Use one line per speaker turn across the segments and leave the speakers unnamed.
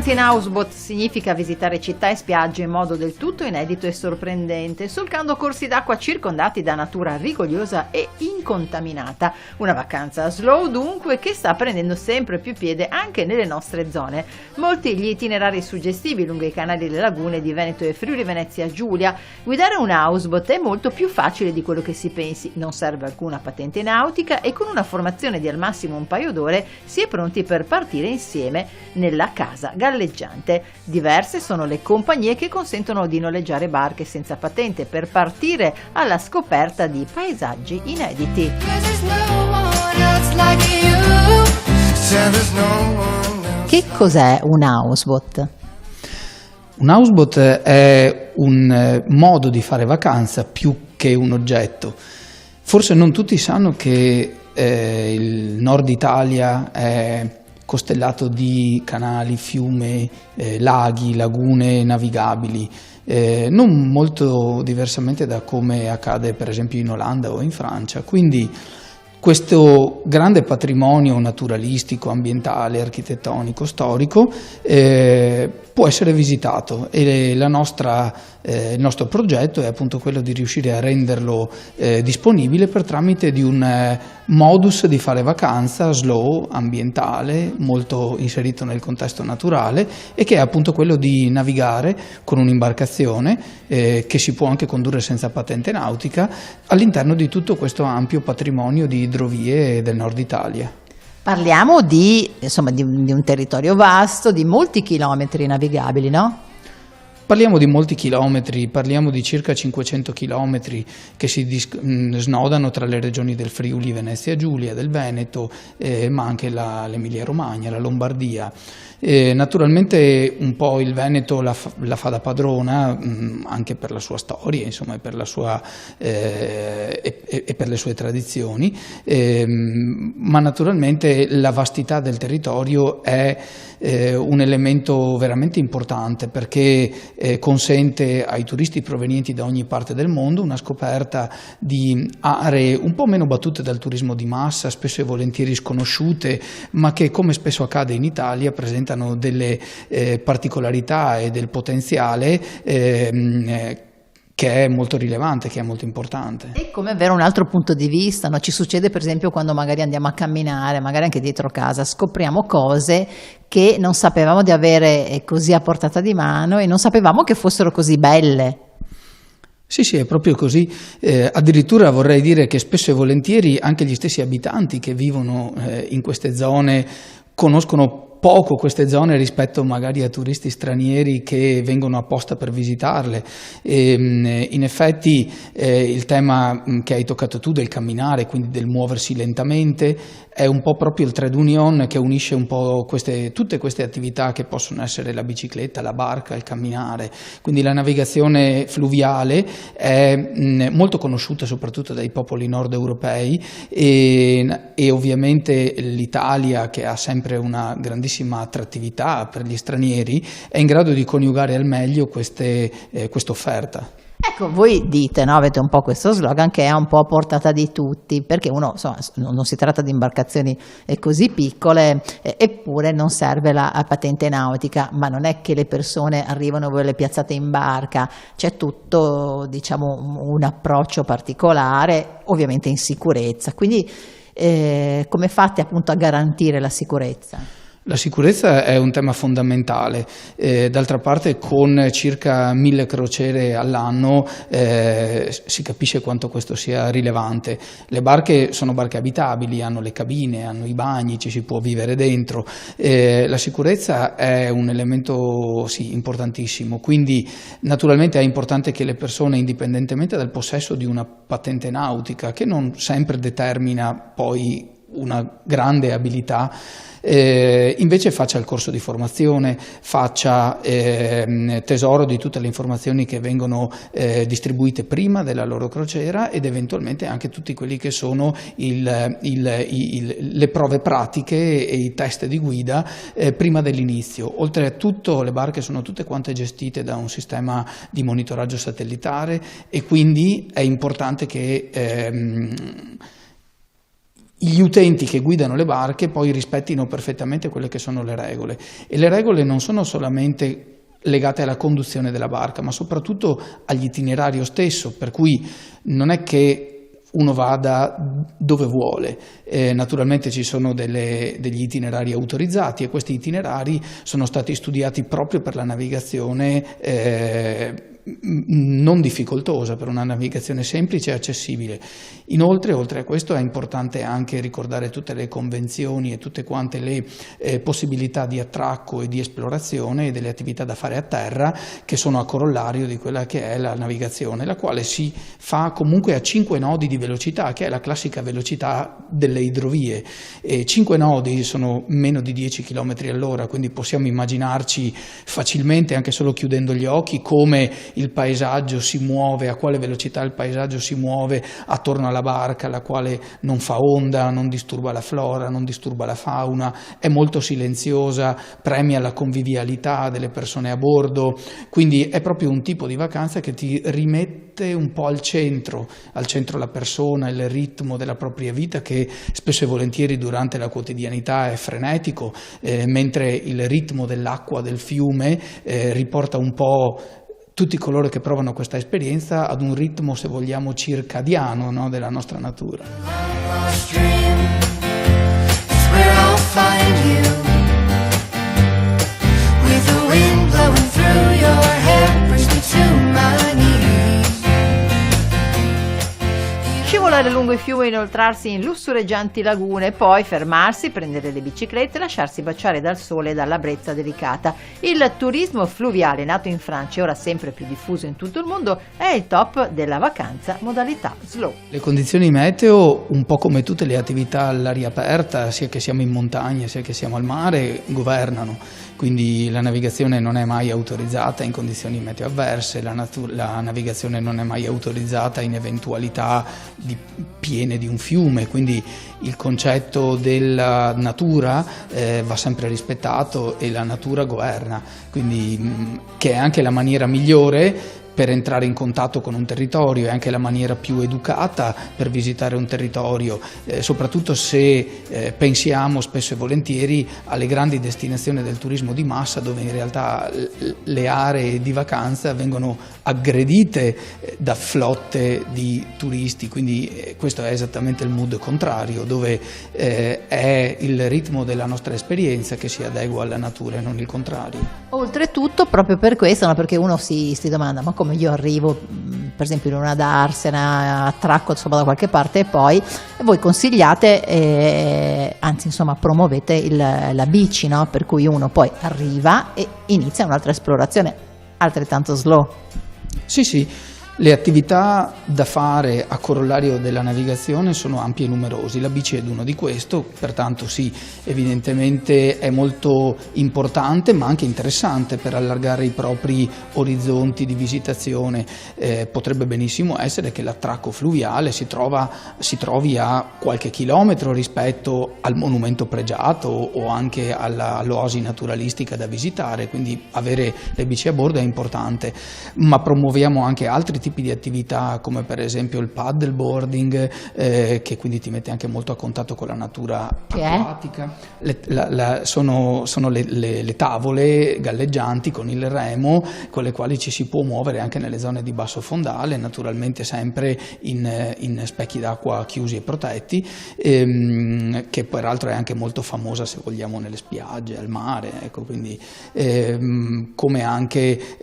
Vacanze in houseboat significa visitare città e spiagge in modo del tutto inedito e sorprendente, solcando corsi d'acqua circondati da natura rigogliosa e incontaminata. Una vacanza slow dunque che sta prendendo sempre più piede anche nelle nostre zone. Molti gli itinerari suggestivi lungo i canali e le lagune di Veneto e Friuli Venezia Giulia. Guidare un houseboat è molto più facile di quello che si pensi, non serve alcuna patente nautica e con una formazione di al massimo un paio d'ore si è pronti per partire insieme nella casa galleggiante. Diverse sono le compagnie che consentono di noleggiare barche senza patente per partire alla scoperta di paesaggi inediti. Che cos'è un houseboat?
Un houseboat è un modo di fare vacanza più che un oggetto. Forse non tutti sanno che il nord Italia è costellato di canali, fiumi, laghi, lagune navigabili, non molto diversamente da come accade per esempio in Olanda o in Francia. Quindi questo grande patrimonio naturalistico, ambientale, architettonico, storico può essere visitato e il nostro progetto è appunto quello di riuscire a renderlo disponibile per tramite di un modus di fare vacanza slow, ambientale, molto inserito nel contesto naturale e che è appunto quello di navigare con un'imbarcazione che si può anche condurre senza patente nautica all'interno di tutto questo ampio patrimonio di idrovie del nord Italia.
Parliamo di un territorio vasto, di molti chilometri navigabili, no?
Parliamo di molti chilometri, parliamo di circa 500 chilometri che si snodano tra le regioni del Friuli, Venezia Giulia, del Veneto, ma anche l'Emilia Romagna, la Lombardia. Naturalmente un po' il Veneto la fa da padrona, anche per la sua storia, insomma, e per la sua, e per le sue tradizioni, ma naturalmente la vastità del territorio è un elemento veramente importante perché consente ai turisti provenienti da ogni parte del mondo una scoperta di aree un po' meno battute dal turismo di massa, spesso e volentieri sconosciute, ma che, come spesso accade in Italia, presentano delle particolarità e del potenziale che è molto rilevante, che è molto importante.
E come avere un altro punto di vista, no? Ci succede per esempio quando magari andiamo a camminare, magari anche dietro casa, scopriamo cose che non sapevamo di avere così a portata di mano e non sapevamo che fossero così belle.
Sì, è proprio così. Addirittura vorrei dire che spesso e volentieri anche gli stessi abitanti che vivono in queste zone conoscono poco queste zone rispetto magari a turisti stranieri che vengono apposta per visitarle. In effetti il tema che hai toccato tu del camminare, quindi del muoversi lentamente, è un po' proprio il trade union che unisce un po' tutte queste attività che possono essere la bicicletta, la barca, il camminare. Quindi la navigazione fluviale è molto conosciuta soprattutto dai popoli nord europei e ovviamente l'Italia, che ha sempre una grandissima attrattività per gli stranieri, è in grado di coniugare al meglio questa offerta.
Ecco, voi dite, no, avete un po' questo slogan che è un po' a portata di tutti, perché uno, insomma, non si tratta di imbarcazioni così piccole, eppure non serve la patente nautica, ma non è che le persone arrivano e voi le piazzate in barca, c'è tutto, diciamo, un approccio particolare, ovviamente in sicurezza, quindi come fate appunto a garantire la sicurezza?
La sicurezza è un tema fondamentale, d'altra parte con circa 1000 crociere all'anno si capisce quanto questo sia rilevante. Le barche sono barche abitabili, hanno le cabine, hanno i bagni, ci si può vivere dentro. La sicurezza è un elemento importantissimo, quindi naturalmente è importante che le persone, indipendentemente dal possesso di una patente nautica, che non sempre determina poi una grande abilità, invece faccia il corso di formazione, faccia tesoro di tutte le informazioni che vengono distribuite prima della loro crociera ed eventualmente anche tutti quelli che sono le prove pratiche e i test di guida prima dell'inizio. Oltretutto le barche sono tutte quante gestite da un sistema di monitoraggio satellitare e quindi è importante che gli utenti che guidano le barche poi rispettino perfettamente quelle che sono le regole, e le regole non sono solamente legate alla conduzione della barca, ma soprattutto all'itinerario stesso, per cui non è che uno vada dove vuole. Naturalmente ci sono degli itinerari autorizzati, e questi itinerari sono stati studiati proprio per la navigazione non difficoltosa, per una navigazione semplice e accessibile. Inoltre, oltre a questo, è importante anche ricordare tutte le convenzioni e tutte quante le possibilità di attracco e di esplorazione e delle attività da fare a terra, che sono a corollario di quella che è la navigazione, la quale si fa comunque a 5 nodi di velocità, che è la classica velocità delle idrovie. 5 nodi sono meno di 10 km all'ora, quindi possiamo immaginarci facilmente, anche solo chiudendo gli occhi, come il paesaggio si muove, a quale velocità il paesaggio si muove attorno alla barca, la quale non fa onda, non disturba la flora, non disturba la fauna, è molto silenziosa, premia la convivialità delle persone a bordo, quindi è proprio un tipo di vacanza che ti rimette un po' al centro la persona, il ritmo della propria vita, che spesso e volentieri durante la quotidianità è frenetico, mentre il ritmo dell'acqua del fiume riporta un po' tutti coloro che provano questa esperienza ad un ritmo, se vogliamo, circadiano, no, della nostra natura.
Scivolare lungo i fiumi, inoltrarsi in lussureggianti lagune, poi fermarsi, prendere le biciclette e lasciarsi baciare dal sole e dalla brezza delicata. Il turismo fluviale, nato in Francia e ora sempre più diffuso in tutto il mondo, è il top della vacanza modalità slow.
Le condizioni meteo, un po' come tutte le attività all'aria aperta, sia che siamo in montagna sia che siamo al mare, governano. Quindi la navigazione non è mai autorizzata in condizioni meteo avverse, la navigazione non è mai autorizzata in eventualità piene di un fiume, quindi il concetto della natura va sempre rispettato e la natura governa, quindi che è anche la maniera migliore per entrare in contatto con un territorio, è anche la maniera più educata per visitare un territorio, soprattutto se pensiamo spesso e volentieri alle grandi destinazioni del turismo di massa, dove in realtà le aree di vacanza vengono aggredite da flotte di turisti, quindi questo è esattamente il mood contrario, dove è il ritmo della nostra esperienza che si adegua alla natura e non il contrario.
Oltretutto, proprio per questo, no, perché uno si domanda, ma come io arrivo per esempio in una darsena, attracco insomma da qualche parte, e poi voi consigliate, anzi insomma promuovete la bici, no? Per cui uno poi arriva e inizia un'altra esplorazione altrettanto slow.
Sì, le attività da fare a corollario della navigazione sono ampie e numerosi, la bici è uno di questo, pertanto sì, evidentemente è molto importante ma anche interessante per allargare i propri orizzonti di visitazione. Potrebbe benissimo essere che l'attracco fluviale si trovi a qualche chilometro rispetto al monumento pregiato o anche all'oasi naturalistica da visitare, quindi avere le bici a bordo è importante, ma promuoviamo anche altri tipi di attività, come per esempio il paddleboarding, che quindi ti mette anche molto a contatto con la natura acquatica. Sono le tavole galleggianti con il remo, con le quali ci si può muovere anche nelle zone di basso fondale, naturalmente sempre in specchi d'acqua chiusi e protetti, che peraltro è anche molto famosa, se vogliamo, nelle spiagge, al mare, ecco, quindi come anche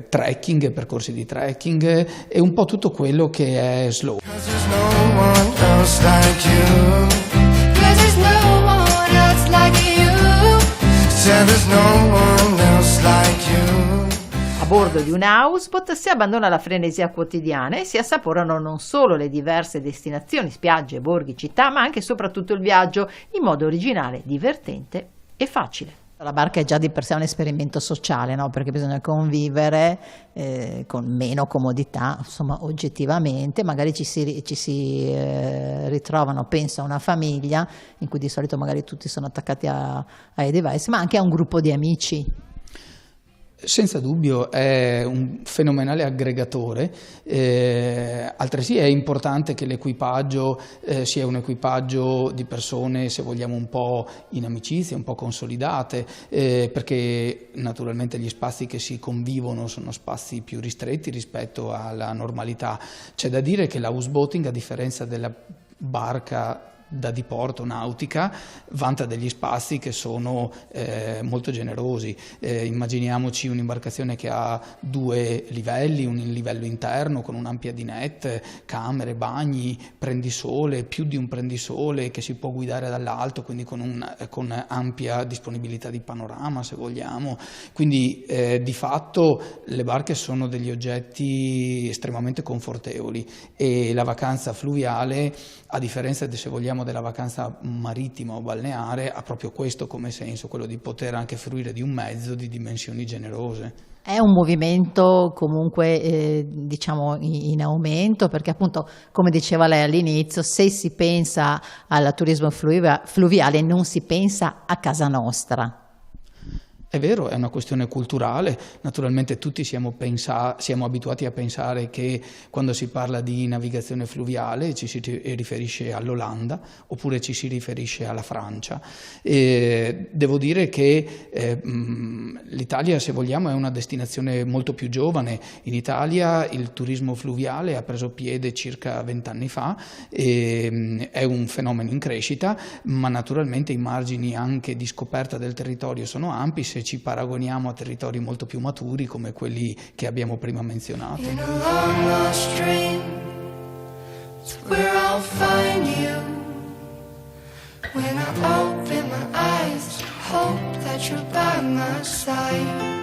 trekking, percorsi di trekking e un po' tutto quello che è slow.
A bordo di un houseboat si abbandona la frenesia quotidiana e si assaporano non solo le diverse destinazioni, spiagge, borghi, città, ma anche e soprattutto il viaggio in modo originale, divertente e facile. La barca è già di per sé un esperimento sociale, no? Perché bisogna convivere con meno comodità, insomma, oggettivamente. Magari ci si ritrovano, penso, a una famiglia in cui di solito magari tutti sono attaccati ai device, ma anche a un gruppo di amici.
Senza dubbio è un fenomenale aggregatore, altresì è importante che l'equipaggio sia un equipaggio di persone, se vogliamo, un po' in amicizia, un po' consolidate, perché naturalmente gli spazi che si convivono sono spazi più ristretti rispetto alla normalità. C'è da dire che l'houseboating, a differenza della barca da diporto nautica, vanta degli spazi che sono molto generosi. Immaginiamoci un'imbarcazione che ha 2 livelli, un livello interno con un'ampia dinette, camere, bagni, prendisole, più di un prendisole che si può guidare dall'alto, quindi con ampia disponibilità di panorama, se vogliamo. Quindi di fatto le barche sono degli oggetti estremamente confortevoli, e la vacanza fluviale, a differenza se vogliamo della vacanza marittima o balneare, ha proprio questo come senso, quello di poter anche fruire di un mezzo di dimensioni generose.
È un movimento comunque diciamo in aumento, perché appunto, come diceva lei all'inizio, se si pensa al turismo fluviale non si pensa a casa nostra.
È vero, è una questione culturale, naturalmente tutti siamo abituati a pensare che quando si parla di navigazione fluviale ci si riferisce all'Olanda oppure ci si riferisce alla Francia. Devo dire che l'Italia, se vogliamo, è una destinazione molto più giovane. In Italia il turismo fluviale ha preso piede circa 20 anni fa, è un fenomeno in crescita, ma naturalmente i margini anche di scoperta del territorio sono ampi se ci paragoniamo a territori molto più maturi come quelli che abbiamo prima menzionato. In a long lost dream, it's where I'll find you. When I open my eyes, hope that you're by my side.